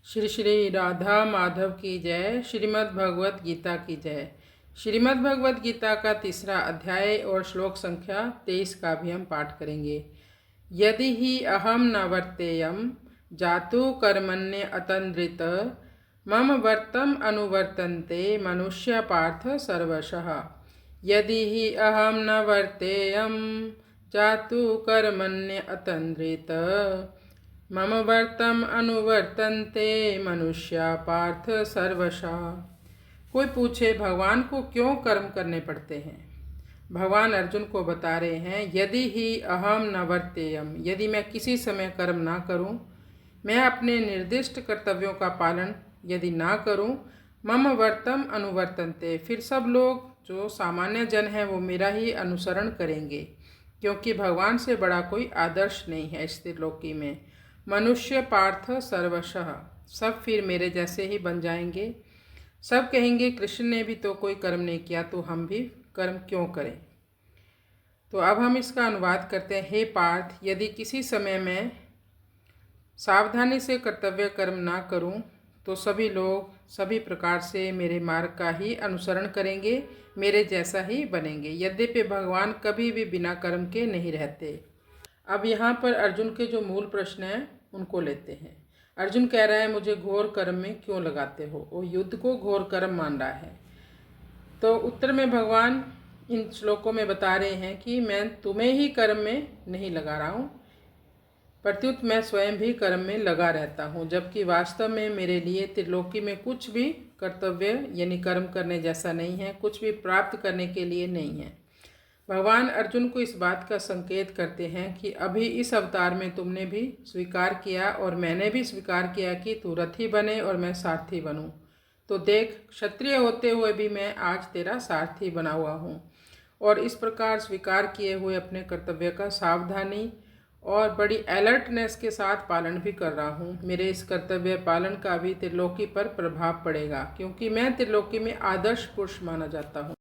श्री श्री राधा माधव की जय। श्रीमद् भगवत गीता की जय। श्रीमद् भगवत गीता का तीसरा अध्याय और श्लोक संख्या 23 का भी हम पाठ करेंगे। यदि ही अहम न वर्तेयम जातु कर्मण्य अतंद्रित मम वर्तम अनुवर्तन्ते मनुष्य पार्थ सर्वशः। यदि ही अहम न वर्तेयम जातु कर्मण्य अतंद्रित मम वर्तम अनुवर्तन्ते मनुष्या पार्थ सर्वशः। कोई पूछे भगवान को क्यों कर्म करने पड़ते हैं। भगवान अर्जुन को बता रहे हैं, यदि ही अहम न वर्तेयम, यदि मैं किसी समय कर्म ना करूं, मैं अपने निर्दिष्ट कर्तव्यों का पालन यदि ना करूं, मम वर्तम अनुवर्तन्ते, फिर सब लोग जो सामान्य जन हैं वो मेरा ही अनुसरण करेंगे, क्योंकि भगवान से बड़ा कोई आदर्श नहीं है इस त्रिलोकी में। मनुष्य पार्थ सर्वशः, सब फिर मेरे जैसे ही बन जाएंगे। सब कहेंगे कृष्ण ने भी तो कोई कर्म नहीं किया, तो हम भी कर्म क्यों करें। तो अब हम इसका अनुवाद करते हैं। हे पार्थ, यदि किसी समय मैं सावधानी से कर्तव्य कर्म ना करूं, तो सभी लोग सभी प्रकार से मेरे मार्ग का ही अनुसरण करेंगे, मेरे जैसा ही बनेंगे। यद्यपि भगवान कभी भी बिना कर्म के नहीं रहते। अब यहाँ पर अर्जुन के जो मूल प्रश्न हैं उनको लेते हैं। अर्जुन कह रहा है, मुझे घोर कर्म में क्यों लगाते हो। वो युद्ध को घोर कर्म मान रहा है। तो उत्तर में भगवान इन श्लोकों में बता रहे हैं कि मैं तुम्हें ही कर्म में नहीं लगा रहा हूँ, प्रत्युत मैं स्वयं भी कर्म में लगा रहता हूँ, जबकि वास्तव में मेरे लिए त्रिलोकी में कुछ भी कर्तव्य यानी कर्म करने जैसा नहीं है, कुछ भी प्राप्त करने के लिए नहीं है। भगवान अर्जुन को इस बात का संकेत करते हैं कि अभी इस अवतार में तुमने भी स्वीकार किया और मैंने भी स्वीकार किया कि तू रथी बने और मैं सारथी बनूं। तो देख, क्षत्रिय होते हुए भी मैं आज तेरा सारथी बना हुआ हूँ, और इस प्रकार स्वीकार किए हुए अपने कर्तव्य का सावधानी और बड़ी अलर्टनेस के साथ पालन भी कर रहा हूँ। मेरे इस कर्तव्य पालन का भी त्रिलोकी पर प्रभाव पड़ेगा, क्योंकि मैं त्रिलोकी में आदर्श पुरुष माना जाता हूँ।